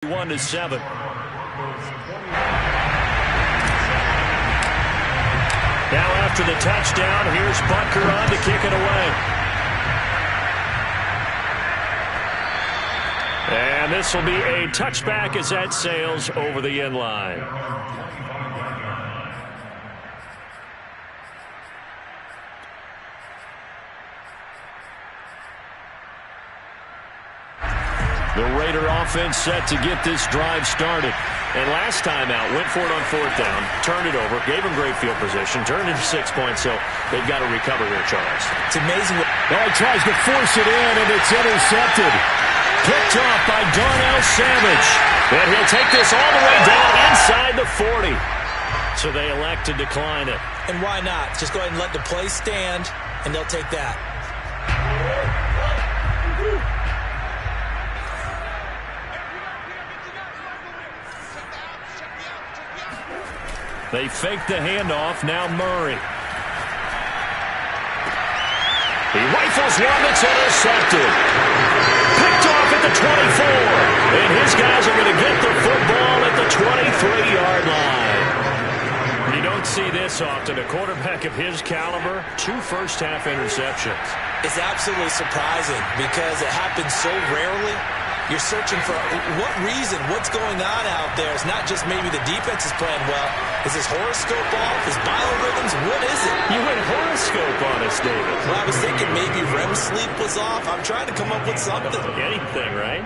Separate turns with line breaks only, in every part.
1-7. Now after the touchdown, here's Butker on to kick it away. And this will be a touchback as that sails over the end line. The Raider offense set to get this drive started. And last time out, went for it on fourth down, turned it over, gave him great field position, turned it into 6 points, so they've got to recover here, Charles.
It's amazing.
He tries to force it in, and it's intercepted.
Picked off by Darnell Savage. And he'll take this all the way down inside the 40. So they elect to decline it.
And why not? Just go ahead and let the play stand, and they'll take that.
They fake the handoff. Now Murray. He rifles one that's intercepted. Picked off at the 24. And his guys are going to get the football at the 23-yard line. You don't see this often. A quarterback of his caliber, 2 first-half interceptions.
It's absolutely surprising because it happens so rarely. You're searching for what reason, what's going on out there. It's not just maybe the defense is playing well. Is his horoscope off? His biorhythms? What is it?
You went horoscope on us, David.
Well, I was thinking maybe REM sleep was off. I'm trying to come up with something.
Anything, right?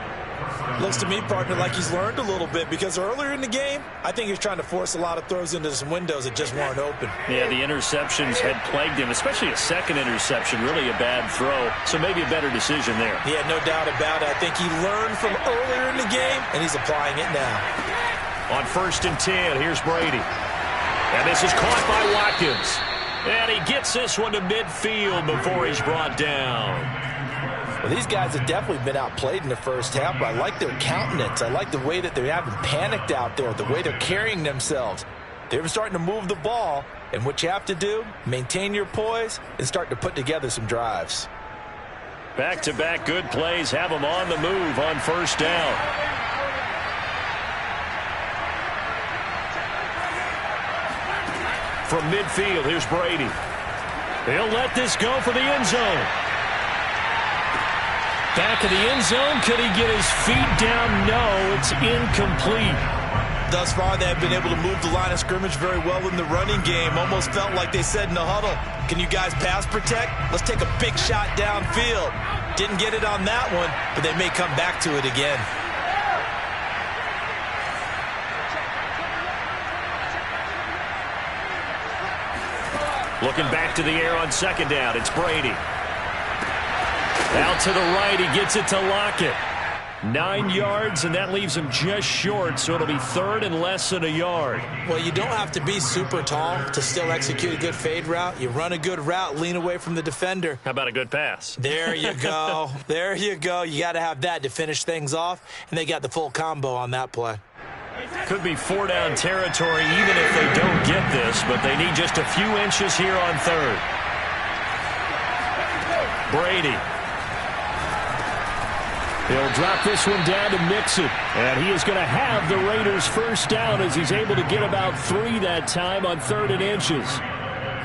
Looks to me, partner, like he's learned a little bit because earlier in the game, I think he's trying to force a lot of throws into some windows that just weren't open.
Yeah, the interceptions had plagued him, especially a second interception, really a bad throw. So maybe a better decision there.
Yeah, no doubt about it. I think he learned from earlier in the game, and he's applying it now.
On 1st and 10, here's Brady. And this is caught by Watkins. And he gets this one to midfield before he's brought down.
Well, these guys have definitely been outplayed in the first half, but I like their countenance. I like the way that they haven't panicked out there, the way they're carrying themselves. They're starting to move the ball, and what you have to do, maintain your poise and start to put together some drives.
Back-to-back good plays have them on the move on 1st down. From midfield, here's Brady. He'll let this go for the end zone. Back of the end zone. Could he get his feet down? No, it's incomplete.
Thus far, they have been able to move the line of scrimmage very well in the running game. Almost felt like they said in the huddle, can you guys pass protect? Let's take a big shot downfield. Didn't get it on that one, but they may come back to it again.
Looking back to the air on 2nd down. It's Brady. Out to the right, he gets it to Lockett. 9 yards, and that leaves him just short, so it'll be 3rd and less than a yard.
Well, you don't have to be super tall to still execute a good fade route. You run a good route, lean away from the defender.
How about a good pass?
There you go. There you go. You got to have that to finish things off, and they got the full combo on that play.
Could be 4-down territory even if they don't get this, but they need just a few inches here on 3rd. Brady. He'll drop this one down to Mixon. And he is going to have the Raiders' 1st down as he's able to get about 3 that time on 3rd and inches.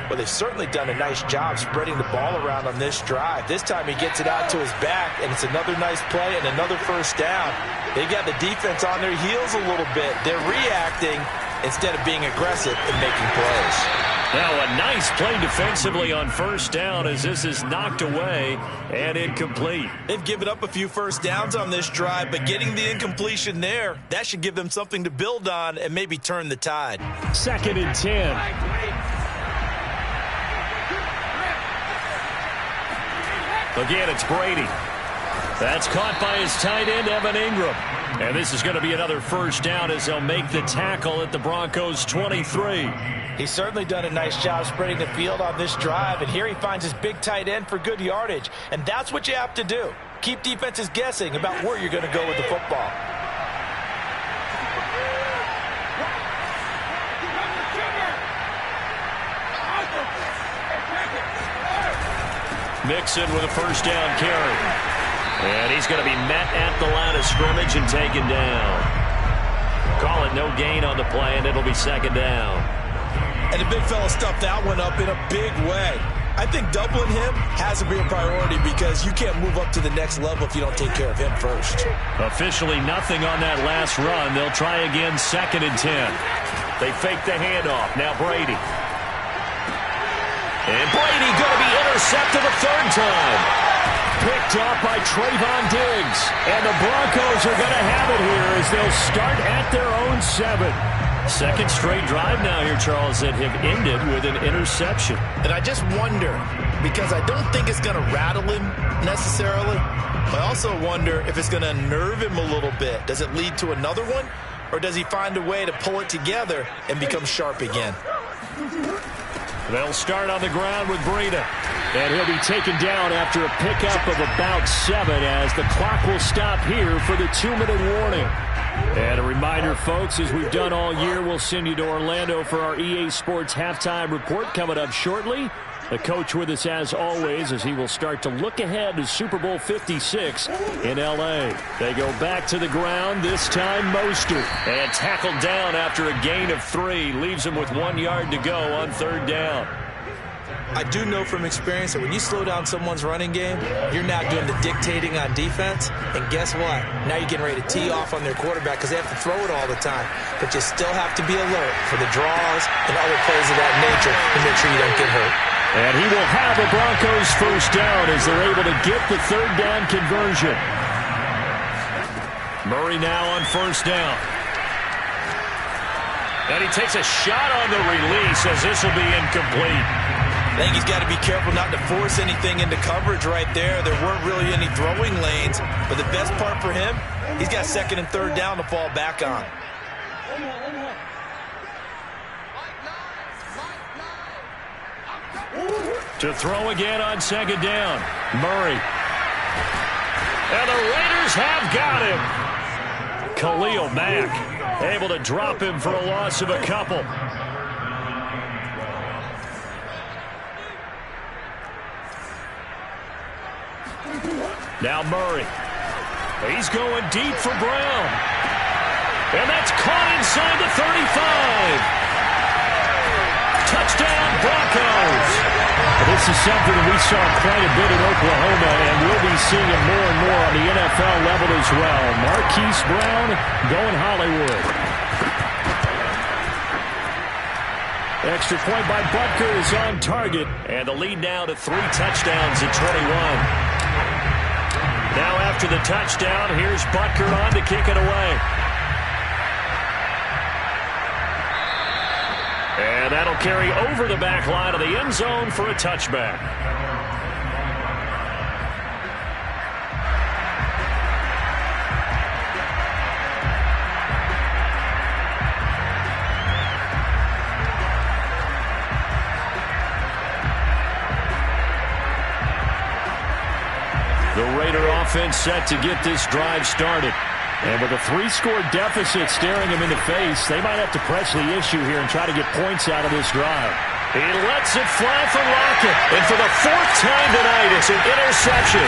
Well, they've certainly done a nice job spreading the ball around on this drive. This time he gets it out to his back, and it's another nice play and another 1st down. They've got the defense on their heels a little bit. They're reacting instead of being aggressive and making plays.
Now a nice play defensively on 1st down as this is knocked away and incomplete.
They've given up a few 1st downs on this drive, but getting the incompletion there, that should give them something to build on and maybe turn the tide.
2nd and 10. Again, it's Brady. That's caught by his tight end, Evan Ingram. And this is going to be another 1st down as they'll make the tackle at the Broncos' 23.
He's certainly done a nice job spreading the field on this drive, and here he finds his big tight end for good yardage. And that's what you have to do. Keep defenses guessing about where you're going to go with the football.
Mixon with a 1st down carry. And he's going to be met at the line of scrimmage and taken down. Call it no gain on the play, and it'll be second down.
And the big fella stuffed that one up in a big way. I think doubling him has to be a priority because you can't move up to the next level if you don't take care of him first.
Officially nothing on that last run. They'll try again, 2nd and 10. They fake the handoff. Now Brady. And Brady going to be intercepted a 3rd time. Picked off by Trayvon Diggs. And the Broncos are going to have it here as they'll start at their own 7. Second straight drive now here, Charles, that have ended with an interception.
And I just wonder, because I don't think it's going to rattle him necessarily, but I also wonder if it's going to unnerve him a little bit. Does it lead to another one, or does he find a way to pull it together and become sharp again?
They'll start on the ground with Breida. And he'll be taken down after a pickup of about 7 as the clock will stop here for the 2-minute warning. And a reminder, folks, as we've done all year, we'll send you to Orlando for our EA Sports halftime report coming up shortly. The coach with us as always as he will start to look ahead to Super Bowl 56 in L.A. They go back to the ground, this time Mostert. And tackled down after a gain of 3. Leaves him with 1 yard to go on 3rd down.
I do know from experience that when you slow down someone's running game, you're now doing the dictating on defense. And guess what? Now you're getting ready to tee off on their quarterback because they have to throw it all the time. But you still have to be alert for the draws and other plays of that nature to make sure you don't get hurt.
And he will have a Broncos 1st down as they're able to get the 3rd down conversion. Murray now on 1st down. And he takes a shot on the release as this will be incomplete.
I think he's got to be careful not to force anything into coverage right there. There weren't really any throwing lanes. But the best part for him, he's got 2nd and 3rd down to fall back on.
To throw again on 2nd down. Murray. And the Raiders have got him. Khalil Mack able to drop him for a loss of a couple. Now Murray. He's going deep for Brown. And that's caught inside the 35. Touchdown Broncos. This is something that we saw quite a bit in Oklahoma, and we'll be seeing it more and more on the NFL level as well. Marquise Brown going Hollywood. Extra point by Butker is on target, and the lead now to 3 touchdowns at 21. Now after the touchdown, here's Butker on to kick it away. And that'll carry over the back line of the end zone for a touchback. The Raider offense set to get this drive started. And with a 3-score deficit staring him in the face, they might have to press the issue here and try to get points out of this drive. He lets it fly for Lockett. And for the 4th time tonight, it's an interception.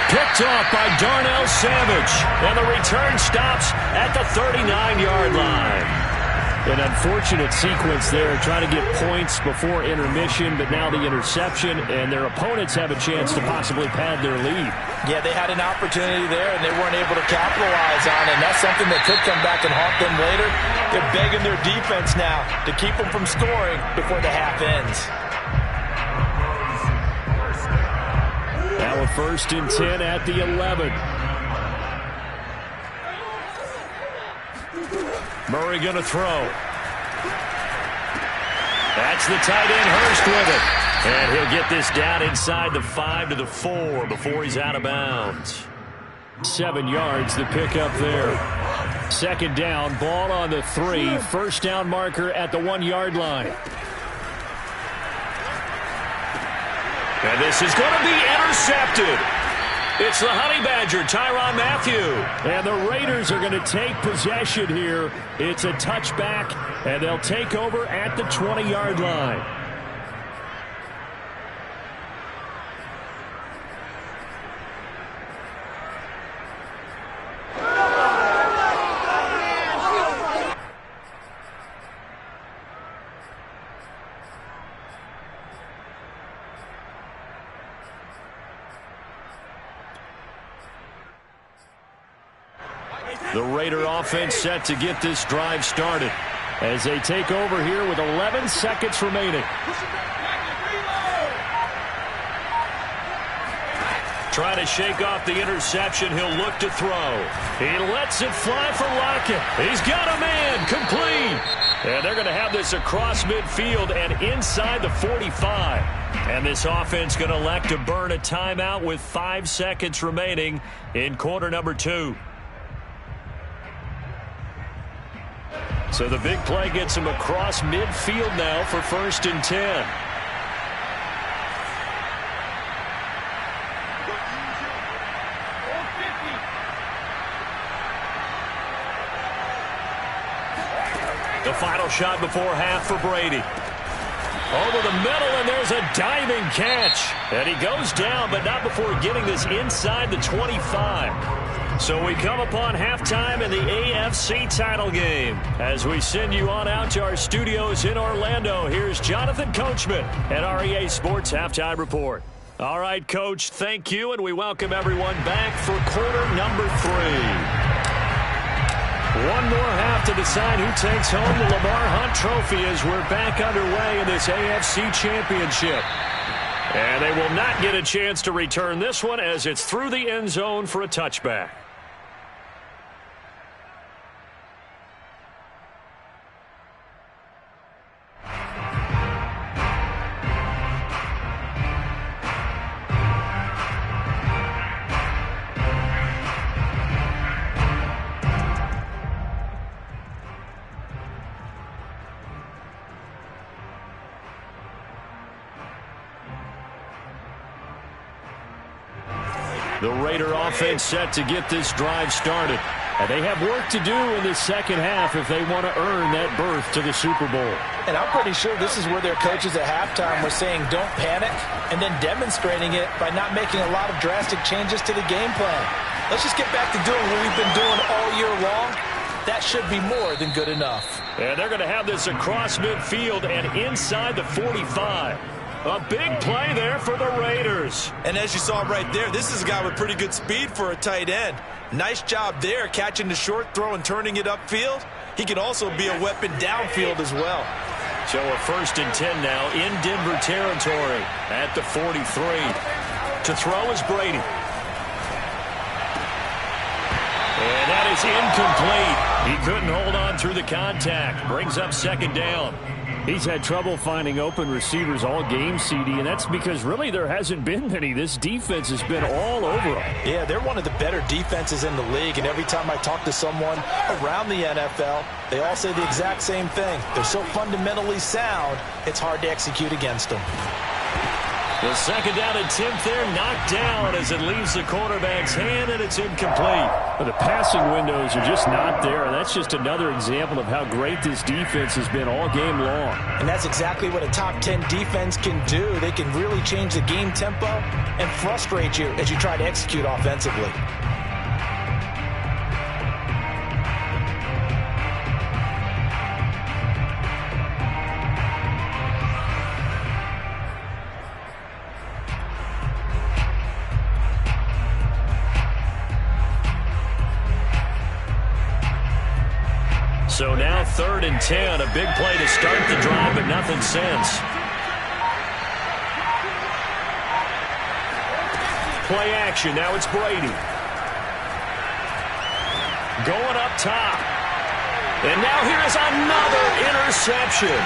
Picked off by Darnell Savage. And the return stops at the 39-yard line. An unfortunate sequence there, trying to get points before intermission, but now the interception, and their opponents have a chance to possibly pad their lead.
Yeah, they had an opportunity there, and they weren't able to capitalize on it, and that's something that could come back and haunt them later. They're begging their defense now to keep them from scoring before the half ends.
Now a 1st and 10 at the 11. Murray going to throw. That's the tight end, Hurst, with it. And he'll get this down inside the 5 to the 4 before he's out of bounds. 7 yards, the pickup there. 2nd down, ball on the 3. 1st down marker at the 1-yard line. And this is going to be intercepted. It's the Honey Badger, Tyrann Mathieu. And the Raiders are going to take possession here. It's a touchback, and they'll take over at the 20-yard line.
The Raider offense set to get this drive started as they take over here with 11 seconds remaining. Trying to shake off the interception. He'll look to throw. He lets it fly for Lockett. He's got a man. Complete. And they're going to have this across midfield and inside the 45. And this offense going to elect to burn a timeout with 5 seconds remaining in quarter number 2. So the big play gets him across midfield now for 1st and 10. The final shot before half for Brady. Over the middle, and there's a diving catch. And he goes down, but not before getting this inside the 25. So we come upon halftime in the AFC title game. As we send you on out to our studios in Orlando, here's Jonathan Coachman at our EA Sports Halftime Report. All right, Coach, thank you, and we welcome everyone back for quarter number 3. One more half to decide who takes home the Lamar Hunt Trophy as we're back underway in this AFC Championship. And they will not get a chance to return this one as it's through the end zone for a touchback. The Raider offense set to get this drive started. And they have work to do in the second half if they want to earn that berth to the Super Bowl.
And I'm pretty sure this is where their coaches at halftime were saying don't panic, and then demonstrating it by not making a lot of drastic changes to the game plan. Let's just get back to doing what we've been doing all year long. That should be more than good enough.
And they're going to have this across midfield and inside the 45. A big play there for the Raiders.
And as you saw right there, this is a guy with pretty good speed for a tight end. Nice job there catching the short throw and turning it upfield. He can also be a weapon downfield as well.
So a 1st and 10 now in Denver territory at the 43. To throw is Brady. And that is incomplete. He couldn't hold on through the contact. Brings up 2nd down. He's had trouble finding open receivers all game, CD, and that's because really there hasn't been many. This defense has been all over them.
Yeah, they're one of the better defenses in the league, and every time I talk to someone around the NFL, they all say the exact same thing. They're so fundamentally sound, it's hard to execute against them.
The 2nd down attempt there knocked down as it leaves the quarterback's hand, and it's incomplete. But the passing windows are just not there, and that's just another example of how great this defense has been all game long.
And that's exactly what a top 10 defense can do. They can really change the game tempo and frustrate you as you try to execute offensively.
So now 3rd and 10, a big play to start the drive, but nothing since. Play action, now it's Brady. Going up top. And now here is another interception.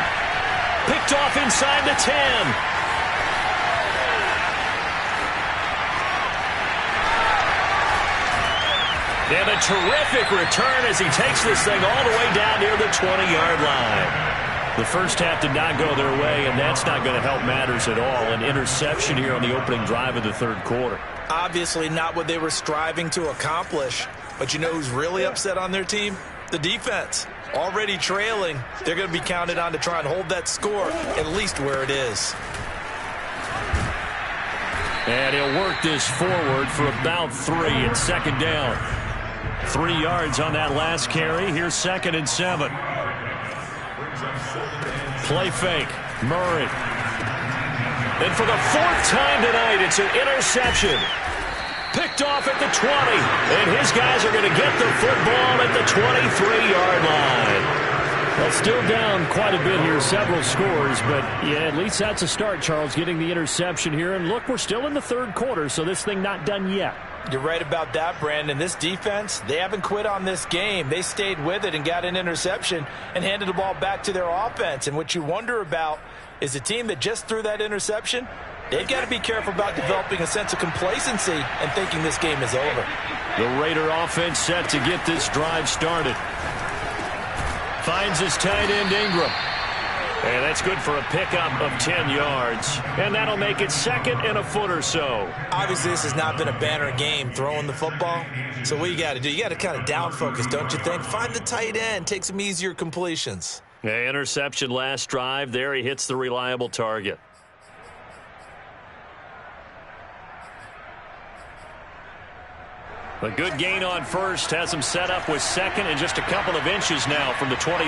Picked off inside the 10. And a terrific return as he takes this thing all the way down near the 20-yard line. The first half did not go their way, and that's not going to help matters at all. An interception here on the opening drive of the 3rd quarter.
Obviously not what they were striving to accomplish. But you know who's really upset on their team? The defense. Already trailing, they're going to be counted on to try and hold that score at least where it is.
And he'll work this forward for about 3 and 2nd down. 3 yards on that last carry. Here's 2nd and 7. Play fake. Murray. And for the 4th time tonight, it's an interception. Picked off at the 20. And his guys are going to get the football at the 23-yard line.
Well, still down quite a bit here, several scores, but yeah, at least that's a start, Charles, getting the interception here. And look, we're still in the third quarter, so this thing not done yet.
You're right about that, Brandon. This defense, they haven't quit on this game. They stayed with it and got an interception and handed the ball back to their offense. And what you wonder about is the team that just threw that interception, they've got to be careful about developing a sense of complacency and thinking this game is over.
The Raider offense set to get this drive started. Finds his tight end Ingram. And that's good for a pickup of 10 yards. And that'll make it second and a foot or so.
Obviously, this has not been a banner game throwing the football. So what you got to do, you got to kind of down focus, don't you think? Find the tight end, take some easier completions.
Yeah, interception last drive. There he hits the reliable target. A good gain on first has him set up with second and just a couple of inches now from the 29.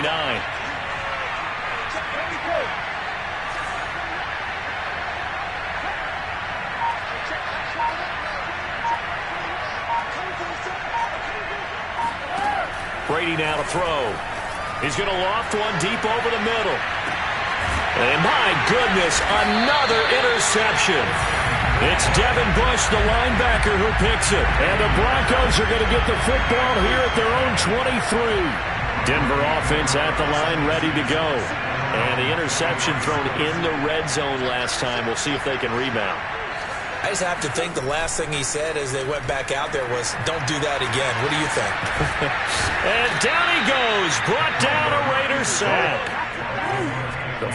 Brady now to throw. He's going to loft one deep over the middle. And my goodness, another interception. It's Devin Bush, the linebacker, who picks it. And the Broncos are going to get the football here at their own 23. Denver offense at the line, ready to go. And the interception thrown in the red zone last time. We'll see if they can rebound.
I just have to think the last thing he said as they went back out there was, don't do that again. What do you think?
And down he goes. Brought down a Raider sack.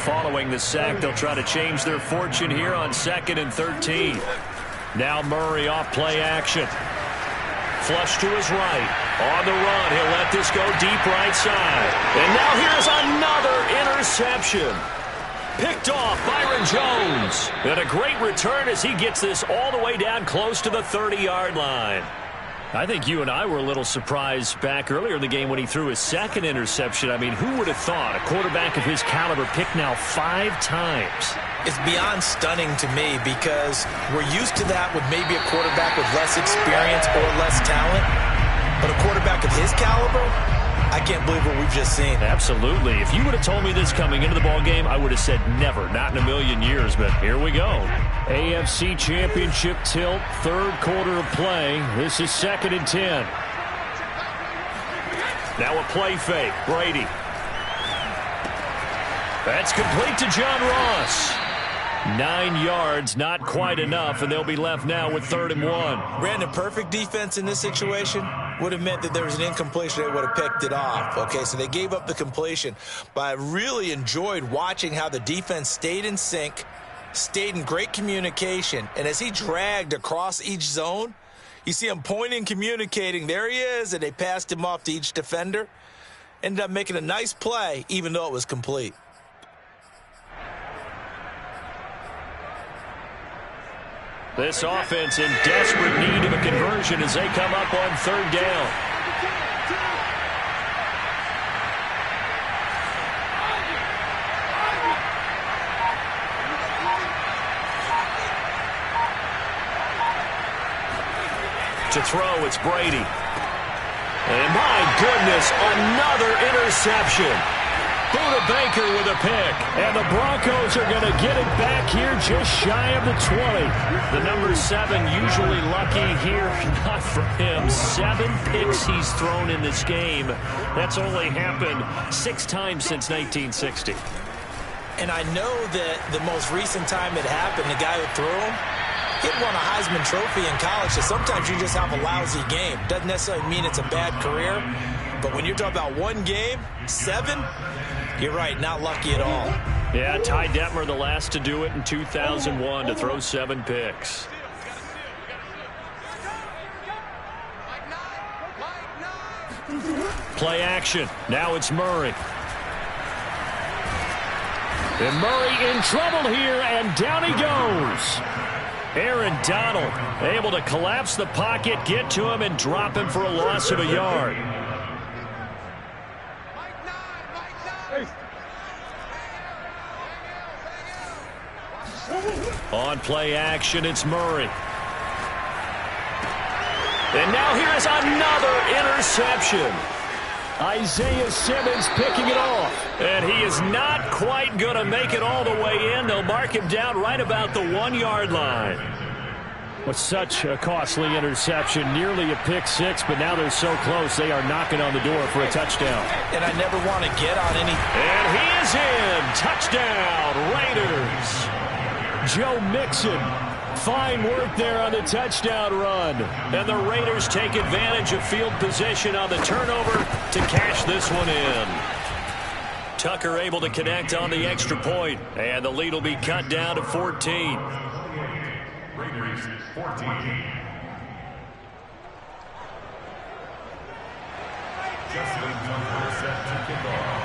Following the sack, they'll try to change their fortune here on 2nd and 13. Now Murray off play action. Flush to his right. On the run, he'll let this go deep right side. And now here's another interception. Picked off Byron Jones. And a great return as he gets this all the way down close to the 30-yard line.
I think you and I were a little surprised back earlier in the game when he threw his second interception. I mean, who would have thought a quarterback of his caliber picked now 5 times?
It's beyond stunning to me because we're used to that with maybe a quarterback with less experience or less talent. But a quarterback of his caliber, I can't believe what we've just seen.
Absolutely. If you would have told me this coming into the ballgame, I would have said never, not in a million years, but here we go. AFC Championship tilt, third quarter of play. This is 2nd and 10.
Now a play fake. Brady. That's complete to John Ross.
9 yards, not quite enough, and they'll be left now with 3rd and 1.
Brandon, perfect defense in this situation would have meant that there was an incompletion. They would have picked it off. Okay, so they gave up the completion. But I really enjoyed watching how the defense stayed in sync, stayed in great communication, and as he dragged across each zone, you see him pointing, communicating. There he is, and they passed him off to each defender. Ended up making a nice play, even though it was complete.
This offense in desperate need of a conversion as they come up on 3rd down. To throw, it's Brady. And my goodness, another interception. Buda Baker with a pick. And the Broncos are going to get it back here just shy of the 20. The number 7 usually lucky here. Not for him. 7 picks he's thrown in this game. That's only happened 6 times since 1960.
And I know that the most recent time it happened, the guy who threw him, he won a Heisman Trophy in college. So sometimes you just have a lousy game. Doesn't necessarily mean it's a bad career. But when you're talking about one game, 7, you're right, not lucky at all.
Yeah, Ty Detmer, the last to do it in 2001, to throw 7 picks. Play action. Now it's Murray.
And Murray in trouble here, and down he goes.
Aaron Donald able to collapse the pocket, get to him, and drop him for a loss of a yard. On play action, it's Murray. And now here is another interception. Isaiah Simmons picking it off. And he is not quite going to make it all the way in. They'll mark him down right about the 1-yard line. With such a costly interception, nearly a pick six, but now they're so close they are knocking on the door for a touchdown.
And I never want to get on any.
And he is in. Touchdown, Raiders. Joe Mixon. Fine work there on the touchdown run. And the Raiders take advantage of field position on the turnover to cash this one in. Tucker able to connect on the extra point, and the lead will be cut down to 14.
Raiders 14. Justin Tucker set to kick off.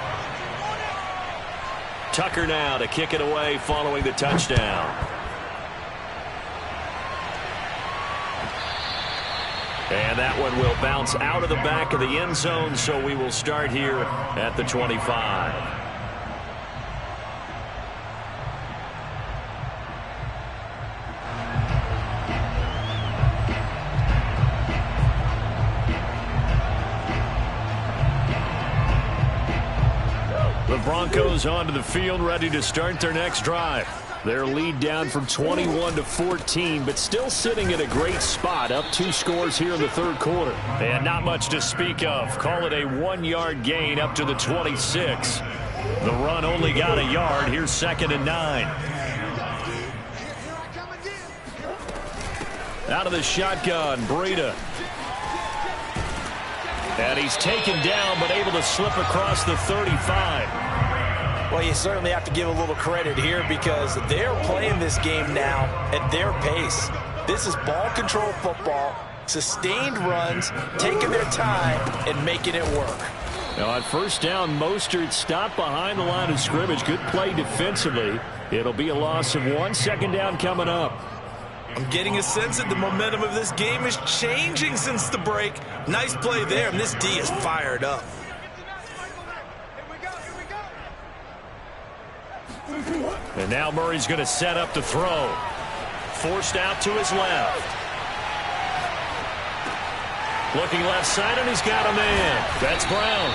Tucker now to kick it away following the touchdown. And that one will bounce out of the back of the end zone, so we will start here at the 25. The Broncos onto the field, ready to start their next drive. Their lead down from 21 to 14, but still sitting at a great spot, up 2 scores here in the third quarter. And not much to speak of. Call it a 1-yard gain up to the 26. The run only got a yard. Here's 2nd and 9. Out of the shotgun, Breida. And he's taken down, but able to slip across the 35.
Well, you certainly have to give a little credit here because they're playing this game now at their pace. This is ball control football, sustained runs, taking their time and making it work.
Now on first down, Mostert stopped behind the line of scrimmage. Good play defensively. It'll be a loss of 1. 2nd down coming up.
I'm getting a sense that the momentum of this game is changing since the break. Nice play there, and this D is fired up.
And now Murray's going to set up to throw. Forced out to his left. Looking left side, and he's got a man. That's Brown.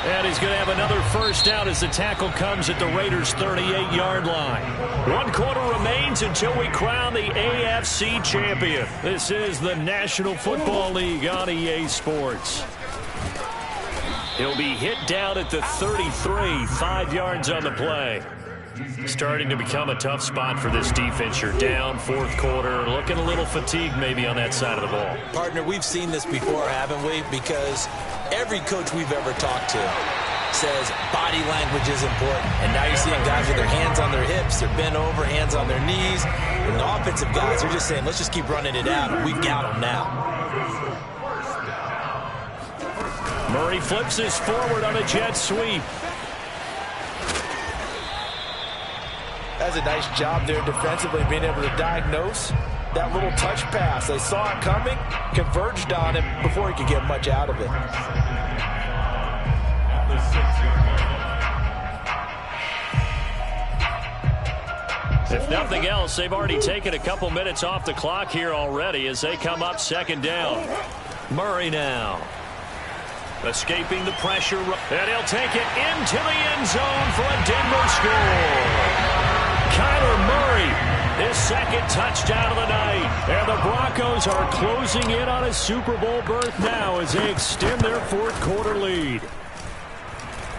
And he's going to have another first down as the tackle comes at the Raiders' 38-yard line. 1 quarter remains until we crown the AFC champion. This is the National Football League on EA Sports. He'll be hit down at the 33, 5 yards on the play. Starting to become a tough spot for this defense. You're down 4th quarter, looking a little fatigued maybe on that side of the ball.
Partner, we've seen this before, haven't we? Because every coach we've ever talked to says body language is important. And now you're seeing guys with their hands on their hips, they're bent over, hands on their knees. And the offensive guys are just saying, let's just keep running it out. We've got them now.
Murray flips this forward on a jet sweep.
That's a nice job there defensively, being able to diagnose that little touch pass. They saw it coming, converged on him before he could get much out of it.
If nothing else, they've already taken a couple minutes off the clock here already as they come up 2nd down. Murray now. Escaping the pressure, and he'll take it into the end zone for a Denver score. Kyler Murray, his 2nd touchdown of the night. And the Broncos are closing in on a Super Bowl berth now as they extend their 4th quarter lead.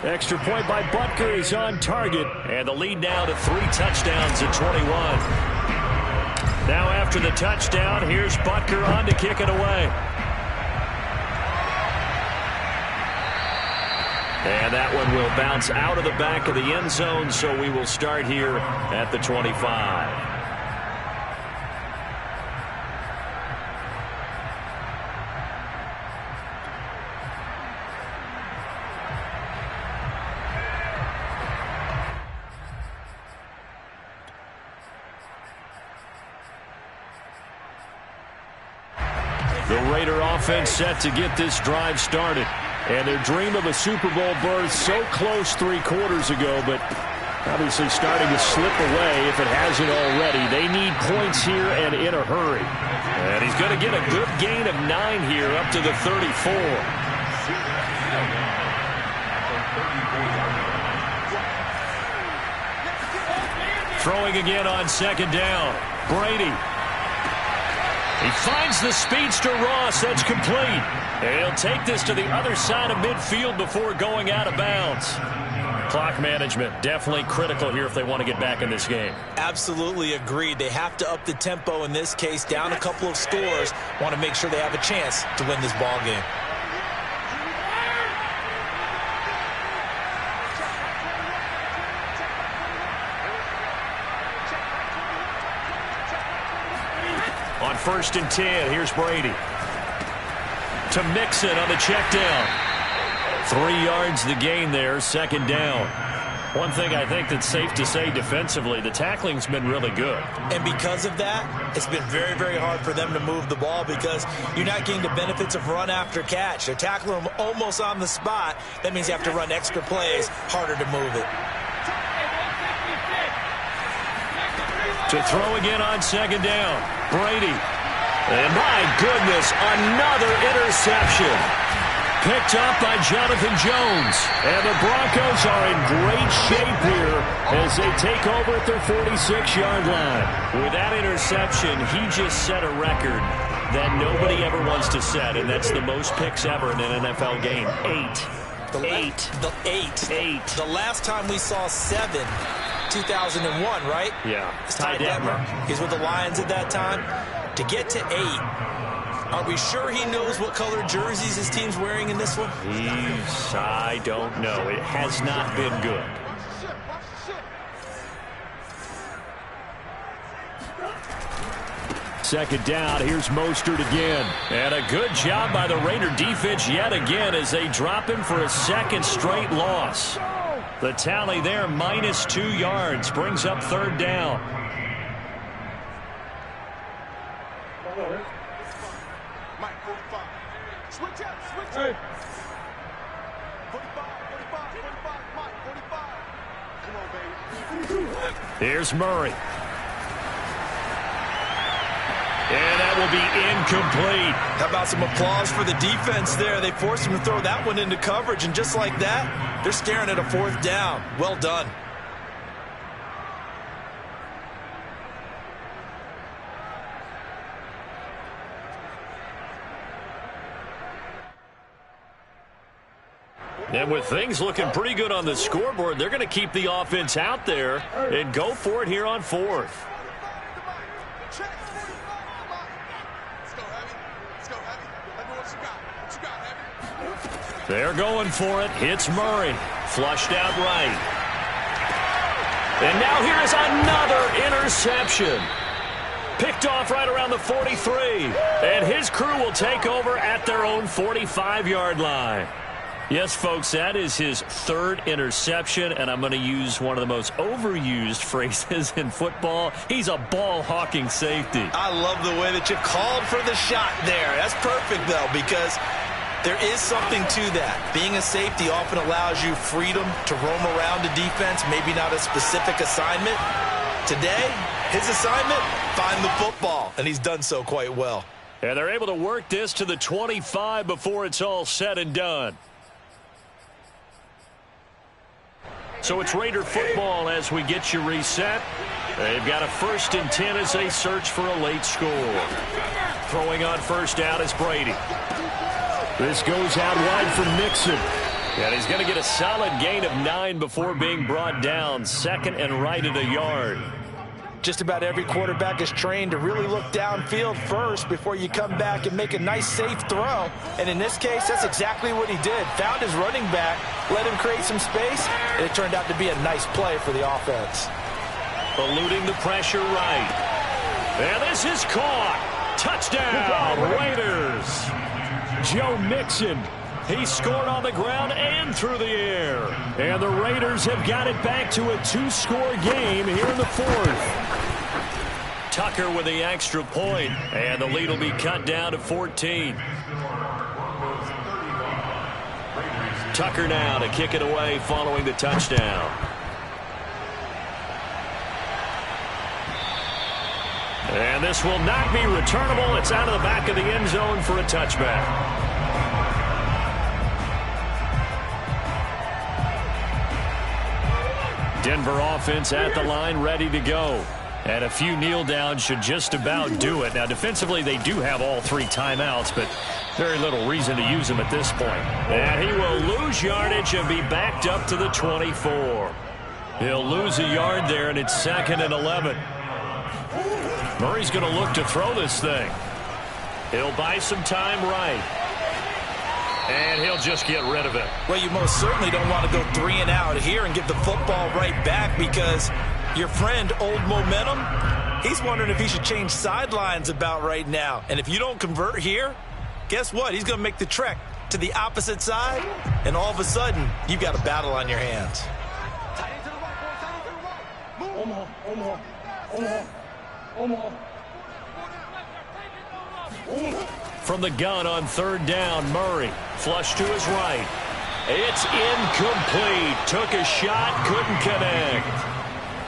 Extra point by Butker is on target. And the lead now to 3 touchdowns at 21. Now after the touchdown, here's Butker on to kick it away. And that one will bounce out of the back of the end zone, so we will start here at the 25. The Raider offense set to get this drive started. And their dream of a Super Bowl berth so close 3 quarters ago, but Obviously starting to slip away if it hasn't already. They need points here and in a hurry. And he's going to get a good gain of 9 here up to the 34. Throwing again on second down. Brady. He finds the speedster Ross. That's complete. And he'll take this to the other side of midfield before going out of bounds. Clock management definitely critical here if they want to get back in this game.
Absolutely agreed. They have to up the tempo in this case, down a couple of scores. Want to make sure they have a chance to win this ball game.
On 1st and 10, here's Brady. To Mixon on the check down. 3 yards the gain there, second down. One thing I think that's safe to say defensively, the tackling's been really good.
And because of that, it's been very, very hard for them to move the ball because you're not getting the benefits of run after catch. They're tackling them almost on the spot. That means you have to run extra plays, harder to move it.
To throw again on second down, Brady. And my goodness, another interception. Picked up by Jonathan Jones. And the Broncos are in great shape here as they take over at their 46-yard line. With that interception, he just set a record that nobody ever wants to set, and that's the most picks ever in an NFL game. 8.
The last time we saw 7, 2001, right?
Yeah.
It's Ty Detmer. He's with the Lions at that time. To get to 8, are we sure he knows what color jerseys his team's wearing in this one?
I don't know. It has not been good. Second down, here's Mostert again. And a good job by the Raider defense yet again as they drop him for a second straight loss. The tally there, minus 2 yards, brings up third down. Here's Murray. And that will be incomplete.
How about some applause for the defense there? They forced him to throw that one into coverage, and just like that, they're staring at a 4th down. Well done.
And with things looking pretty good on the scoreboard, they're going to keep the offense out there and go for it here on 4th. They're going for it. Hits Murray. Flushed out right. And now here's another interception. Picked off right around the 43. And his crew will take over at their own 45-yard line. Yes, folks, that is his 3rd interception, and I'm going to use one of the most overused phrases in football. He's a ball-hawking safety.
I love the way that you called for the shot there. That's perfect, though, because there is something to that. Being a safety often allows you freedom to roam around the defense, maybe not a specific assignment. Today, his assignment, find the football, and he's done so quite well.
And they're able to work this to the 25 before it's all said and done. So it's Raider football as we get you reset. They've got a 1st and 10 as they search for a late score. Throwing on first down is Brady. This goes out wide for Mixon. And he's going to get a solid gain of 9 before being brought down. 2nd and right at a yard.
Just about every quarterback is trained to really look downfield first before you come back and make a nice, safe throw. And in this case, that's exactly what he did. Found his running back, let him create some space, and it turned out to be a nice play for the offense.
Eluding the pressure right. And this is caught. Touchdown, Raiders. Joe Mixon. He scored on the ground and through the air. And the Raiders have got it back to a 2-score game here in the 4th. Tucker with the extra point, and the lead will be cut down to 14. Tucker now to kick it away following the touchdown. And this will not be returnable. It's out of the back of the end zone for a touchback. Denver offense at the line, ready to go. And a few kneel downs should just about do it. Now, defensively, they do have all 3 timeouts, but very little reason to use them at this point. And he will lose yardage and be backed up to the 24. He'll lose a yard there, and it's 2nd and 11. Murray's going to look to throw this thing. He'll buy some time right. And he'll just get rid of it.
Well, you most certainly don't want to go 3 and out here and give the football right back, because your friend, Old Momentum, he's wondering if he should change sidelines about right now. And if you don't convert here, guess what? He's going to make the trek to the opposite side, and all of a sudden, you've got a battle on your hands.
From the gun on 3rd down, Murray. Flush to his right. It's incomplete. Took a shot, couldn't connect.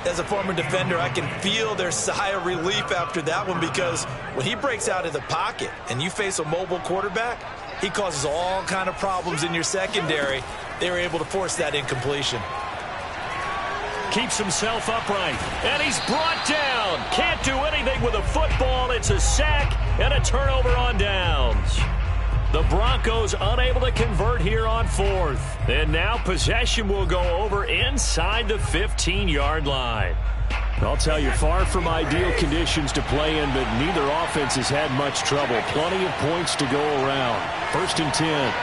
As a former defender, I can feel their sigh of relief after that one, because when he breaks out of the pocket and you face a mobile quarterback, he causes all kind of problems in your secondary. They were able to force that incompletion.
Keeps himself upright, and he's brought down. Can't do anything with a football. It's a sack and a turnover on downs. The Broncos unable to convert here on 4th. And now possession will go over inside the 15-yard line. I'll tell you, far from ideal conditions to play in, but neither offense has had much trouble. Plenty of points to go around. 1st and 10.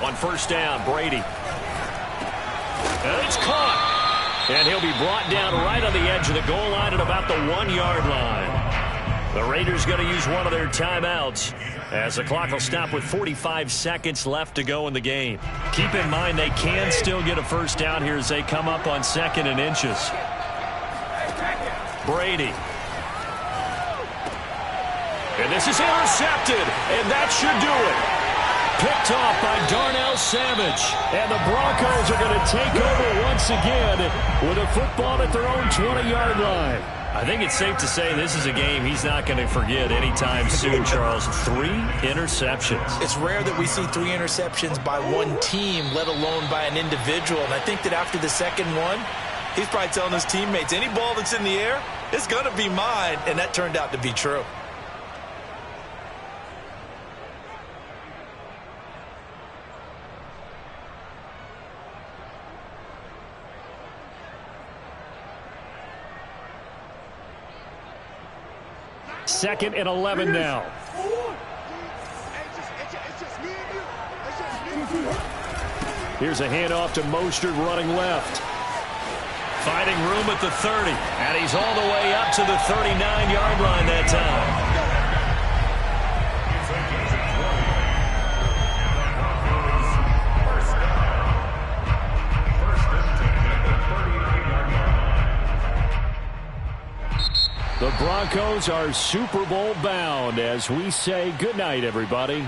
On 1st down, Brady. And it's caught. And he'll be brought down right on the edge of the goal line at about the 1-yard line. The Raiders going to use one of their timeouts, as the clock will stop with 45 seconds left to go in the game. Keep in mind they can still get a 1st down here as they come up on 2nd and inches. Brady. And this is intercepted, and that should do it. Picked off by Darnell Savage. And the Broncos are going to take over once again with a football at their own 20-yard line. I think it's safe to say this is a game he's not going to forget anytime soon, Charles. 3 interceptions.
It's rare that we see 3 interceptions by one team, let alone by an individual. And I think that after the 2nd one, he's probably telling his teammates, any ball that's in the air, it's going to be mine. And that turned out to be true.
Second and 11 now. Here's a handoff to Mostert running left. Finding room at the 30. And he's all the way up to the 39-yard line that time. The Broncos are Super Bowl bound as we say goodnight, everybody.